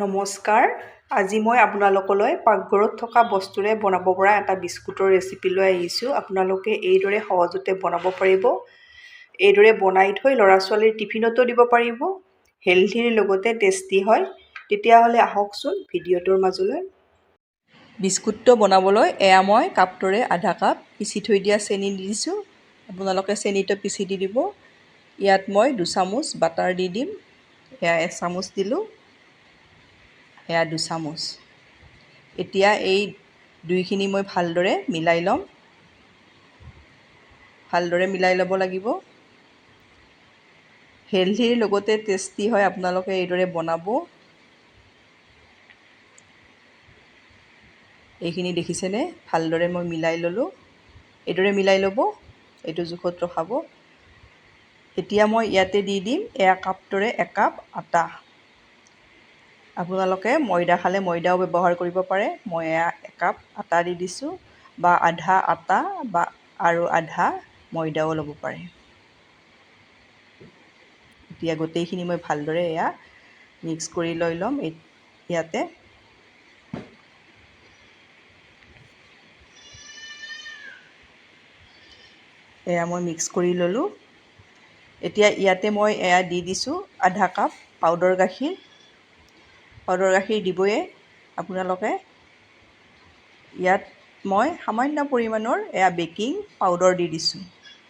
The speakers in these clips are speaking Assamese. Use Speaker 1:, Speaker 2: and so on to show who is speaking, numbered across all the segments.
Speaker 1: নমস্কাৰ। আজি মই আপোনালোকলৈ পাকঘৰত থকা বস্তুৰে বনাব পৰা এটা বিস্কুটৰ ৰেচিপি লৈ আহিছোঁ। আপোনালোকে এইদৰে সহজতে বনাব পাৰিব। এইদৰে বনাই থৈ ল'ৰা ছোৱালীৰ টিফিনতো দিব পাৰিব। হেলথিৰ লগতে টেষ্টি হয়। তেতিয়াহ'লে আহকচোন ভিডিঅ'টোৰ মাজলৈ। বিস্কুটটো বনাবলৈ এয়া মই কাপটোৰে আধা কাপ পিচি থৈ দিয়া চেনি দি দিছোঁ। আপোনালোকে চেনিটো পিচি দি দিব। ইয়াত মই 2 চামুচ বাটাৰ দি দিম। এয়া 1 চামুচ দিলোঁ। এয়া 2 চামুচ। এতিয়া এই দুইখিনি মই ভালদৰে মিলাই ল'ম। ভালদৰে মিলাই ল'ব লাগিব। হেলথিৰ লগতে টেষ্টি হয়। আপোনালোকে এইদৰে বনাব। এইখিনি দেখিছেনে? ভালদৰে মই মিলাই ল'লোঁ। এইদৰে মিলাই ল'ব। এইটো জোখত ৰখাব। এতিয়া মই ইয়াতে দি দিম এয়া কাপটোৰে 1 কাপ আটা। আপোনালোকে ময়দা খালে ময়দাও ব্যৱহাৰ কৰিব পাৰে। মই এয়া 1 কাপ আটা দি দিছোঁ, বা আধা আটা বা আৰু আধা ময়দাও ল'ব পাৰে। এতিয়া গোটেইখিনি মই ভালদৰে এয়া মিক্স কৰি লৈ ল'ম। ইয়াতে এয়া মই মিক্স কৰি ল'লোঁ। এতিয়া ইয়াতে মই এয়া দি দিছোঁ আধা কাপ পাউডাৰ গাখীৰ। পাউডাৰ গাখীৰ দিবয়ে আপোনালোকে। ইয়াত মই সামান্য পৰিমাণৰ এয়া বেকিং পাউডাৰ দি দিছোঁ।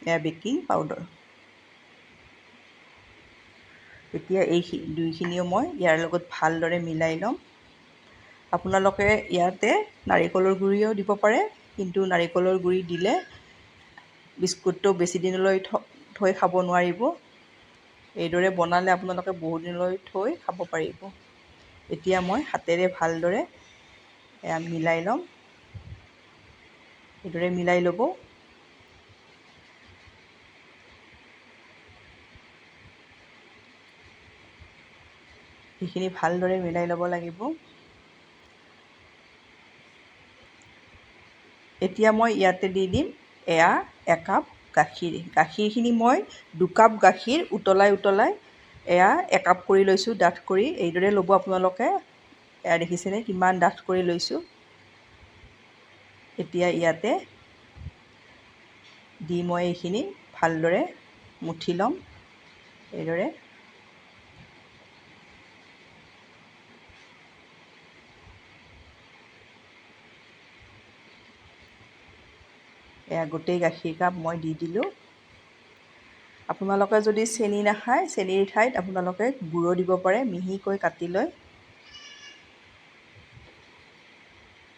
Speaker 1: এয়া বেকিং পাউডাৰ। এতিয়া এই দুইখিনিও মই ইয়াৰ লগত ভালদৰে মিলাই ল'ম। আপোনালোকে ইয়াতে নাৰিকলৰ গুড়িও দিব পাৰে, কিন্তু নাৰিকলৰ গুড়ি দিলে বিস্কুটটো বেছি দিনলৈ থৈ খাব নোৱাৰিব। এইদৰে বনালে আপোনালোকে বহুত দিনলৈ থৈ খাব পাৰিব। এতিয়া মই হাতেৰে ভালদৰে এয়া মিলাই ল'ম। এইদৰে মিলাই ল'ব। সেইখিনি ভালদৰে মিলাই ল'ব লাগিব। এতিয়া মই ইয়াতে দি দিম এয়া 1 কাপ গাখীৰ। গাখীৰখিনি মই 2 কাপ গাখীৰ উতলাই এয়া 1 কাপ কৰি লৈছোঁ ডাঠ কৰি। এইদৰে ল'ব আপোনালোকে। এয়া দেখিছেনে কিমান ডাঠ কৰি লৈছোঁ। এতিয়া ইয়াতে দি মই এইখিনি ভালদৰে মুঠি ল'ম। এইদৰে এয়া গোটেই গাখীৰ কাপ মই দি দিলোঁ। আপোনালোকে যদি চেনি নাখায়, চেনিৰ ঠাইত আপোনালোকে গুড়ো দিব পাৰে মিহিকৈ কাটি লৈ।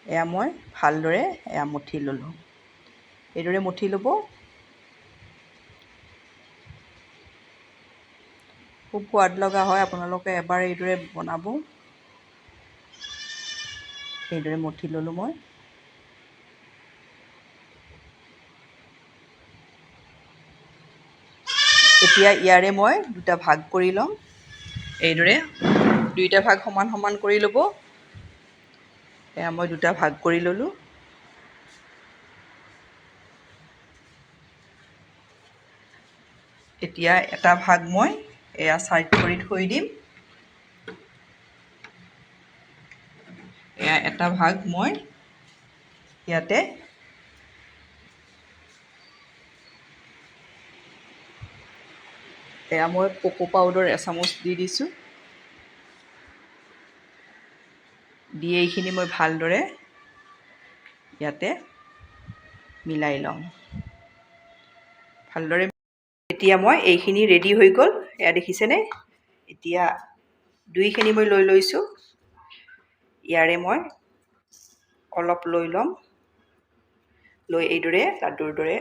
Speaker 1: এয়া মই ভালদৰে এয়া মঠি ল'লোঁ। এইদৰে মঠি ল'ব। খুব সোৱাদ লগা হয়। আপোনালোকে এবাৰ এইদৰে বনাব। এইদৰে মঠি ল'লোঁ মই। এতিয়া ইয়াৰে মই 2টা ভাগ কৰি ল'ম। এইদৰে 2টা ভাগ সমান সমান কৰি ল'ব। এয়া মই 2টা ভাগ কৰি ল'লোঁ। এতিয়া এটা ভাগ মই এয়া ছাইড কৰি থৈ দিম। এয়া এটা ভাগ মই ইয়াতে এয়া মই কোকো পাউডাৰ 1 চামুচ দি দিছোঁ। দি এইখিনি মই ভালদৰে ইয়াতে মিলাই ল'ম। ভালদৰে এতিয়া মই এইখিনি ৰেডি হৈ গ'ল। এয়া দেখিছেনে? এতিয়া দুইখিনি মই লৈ লৈছোঁ। ইয়াৰে মই অলপ লৈ ল'ম। লৈ এইদৰে লাডুৰ দৰে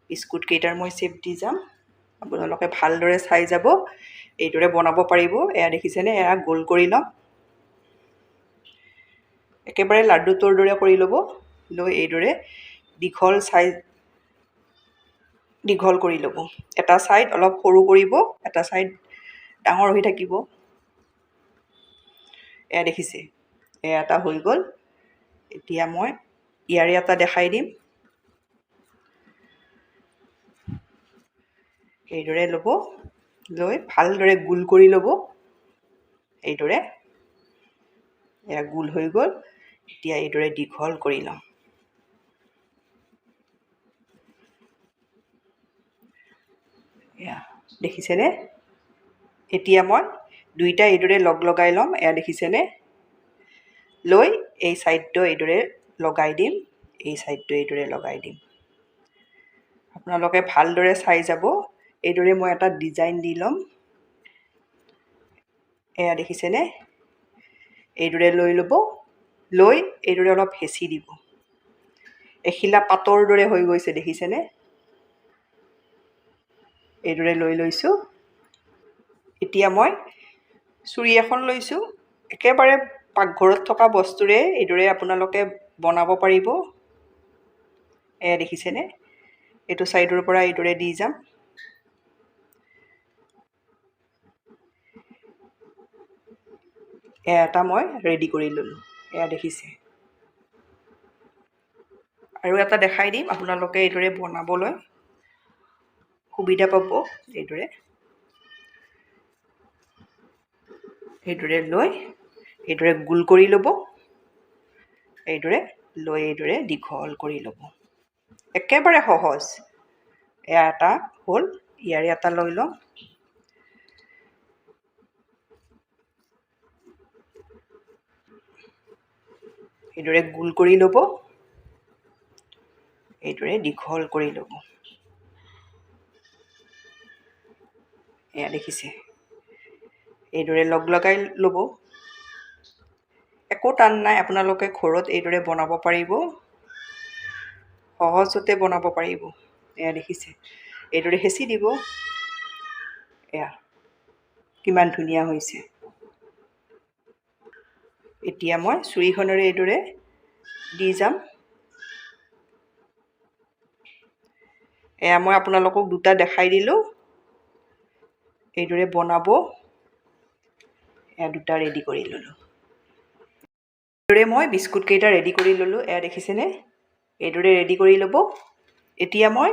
Speaker 1: বিস্কুট কেইটাৰ মই শ্বেপ দি যাম। আপোনালোকে ভালদৰে চাই যাব। এইদৰে বনাব পাৰিব। এয়া দেখিছেনে? এয়া গোল কৰি ল'ম। একেবাৰে লাড্ডুটোৰ দৰে কৰি ল'ব। লৈ এইদৰে দীঘল কৰি ল'ব। এটা ছাইড অলপ সৰু কৰিব, এটা ছাইড ডাঙৰ হৈ থাকিব। এয়া দেখিছে? এয়া এটা হৈ গ'ল। এতিয়া মই ইয়াৰে এটা দেখাই দিম। এইদৰে ল'ব। লৈ ভালদৰে গোল কৰি ল'ব। এইদৰে এয়া গোল হৈ গ'ল। এতিয়া এইদৰে দীঘল কৰি ল'ম। এয়া দেখিছেনে? এতিয়া মই দুইটা এইদৰে লগাই ল'ম। এয়া দেখিছেনে? লৈ এই ছাইডটো এইদৰে লগাই দিম, এই ছাইডটো এইদৰে লগাই দিম। আপোনালোকে ভালদৰে চাই যাব। এইদৰে মই এটা ডিজাইন দি ল'ম। এয়া দেখিছেনে? এইদৰে লৈ ল'ব, লৈ এইদৰে অলপ হেঁচি দিব। এখিলা পাতৰ দৰে হৈ গৈছে, দেখিছেনে? এইদৰে লৈ লৈছোঁ। এতিয়া মই চুৰি এখন লৈছোঁ। একেবাৰে পাকঘৰত থকা বস্তুৰে এইদৰে আপোনালোকে বনাব পাৰিব। এয়া দেখিছেনে? এইটো ছাইডৰ পৰা এইদৰে দি যাম। এয়া এটা মই ৰেডি কৰি ল'লোঁ। এয়া দেখিছে। আৰু এটা দেখাই দিম, আপোনালোকে এইদৰে বনাবলৈ সুবিধা পাব। এইদৰে লৈ এইদৰে গোল কৰি ল'ব। এইদৰে লৈ এইদৰে দীঘল কৰি ল'ব। একেবাৰে সহজ। এয়া এটা হ'ল, ইয়াৰে এটা লৈ ল'ম। এইদৰে গোল কৰি ল'ব, এইদৰে দীঘল কৰি ল'ব। এয়া দেখিছে? এইদৰে লগাই ল'ব। একো টান নাই, আপোনালোকে ঘৰত এইদৰে বনাব পাৰিব। সহজতে বনাব পাৰিব। এয়া দেখিছে? এইদৰে হেঁচি দিব। এয়া কিমান ধুনীয়া হৈছে। এতিয়া মই চুৰিখনেৰে এইদৰে দি যাম। এয়া মই আপোনালোকক দুটা দেখাই দিলোঁ। এইদৰে বনাব। এয়া দুটা ৰেডি কৰি ল'লোঁ। এইদৰে মই বিস্কুটকেইটা ৰেডি কৰি ল'লোঁ। এয়া দেখিছেনে? এইদৰে ৰেডি কৰি ল'ব। এতিয়া মই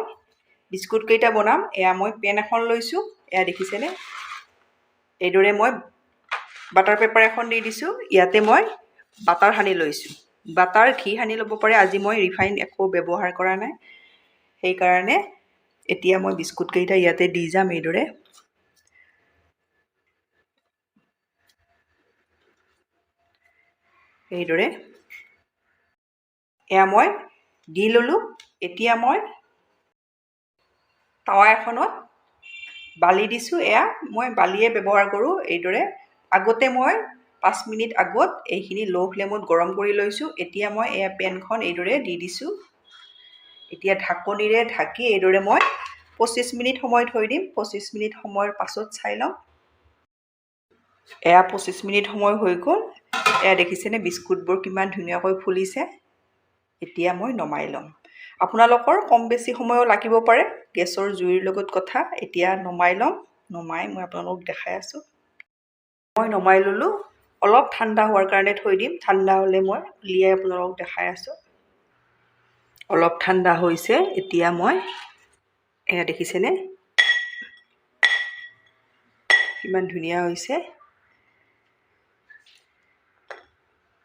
Speaker 1: বিস্কুটকেইটা বনাম। এয়া মই পেন এখন লৈছোঁ। এয়া দেখিছেনে? এইদৰে মই বাটাৰ পেপাৰ এখন দি দিছোঁ। ইয়াতে মই বাটাৰ সানি লৈছোঁ। বাটাৰ ঘি সানি ল'ব পাৰে। আজি মই ৰিফাইন একো ব্যৱহাৰ কৰা নাই। সেইকাৰণে এতিয়া মই বিস্কুটকেইটা ইয়াতে দি যাম এইদৰে। এইদৰে এয়া মই দি ল'লোঁ। এতিয়া মই টাৱা এখনত বালি দিছোঁ। এয়া মই বালিয়ে ব্যৱহাৰ কৰোঁ। এইদৰে আগতে মই 5 মিনিট আগত এইখিনি ল' ফ্লেমত গৰম কৰি লৈছোঁ। এতিয়া মই এয়া পেনখন এইদৰে দি দিছোঁ। এতিয়া ঢাকনিৰে ঢাকি এইদৰে মই 25 মিনিট সময় থৈ দিম। 25 মিনিট সময়ৰ পাছত চাই লওঁ। এয়া 25 মিনিট সময় হৈ গ'ল। এয়া দেখিছেনে বিস্কুটবোৰ কিমান ধুনীয়াকৈ ফুলিছে। এতিয়া মই নমাই ল'ম। আপোনালোকৰ কম বেছি সময়ো লাগিব পাৰে, গেছৰ জুইৰ লগত কথা। এতিয়া নমাই ল'ম। নমাই মই আপোনালোকক দেখাই আছোঁ। মই নমাই ল'লোঁ। অলপ ঠাণ্ডা হোৱাৰ কাৰণে থৈ দিম। ঠাণ্ডা হ'লে মই উলিয়াই আপোনালোকক দেখাই আছোঁ। অলপ ঠাণ্ডা হৈছে। এতিয়া মই এয়া দেখিছেনে কিমান ধুনীয়া হৈছে।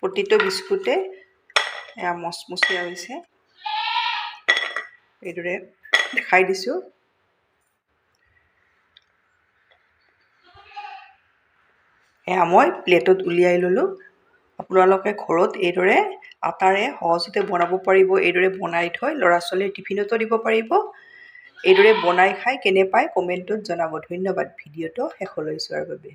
Speaker 1: প্ৰতিটো বিস্কুটে এয়া মচমচীয়া হৈছে। এইদৰে দেখাই দিছোঁ। এয়া মই প্লেটত উলিয়াই ল'লোঁ। আপোনালোকে ঘৰত এইদৰে আটাৰে সহজতে বনাব পাৰিব। এইদৰে বনাই থৈ ল'ৰা ছোৱালীৰ টিফিনতো দিব পাৰিব। এইদৰে বনাই খাই কেনে পায় কমেণ্টত জনাব। ধন্যবাদ ভিডিঅ'টো শেষলৈ চোৱাৰ বাবে।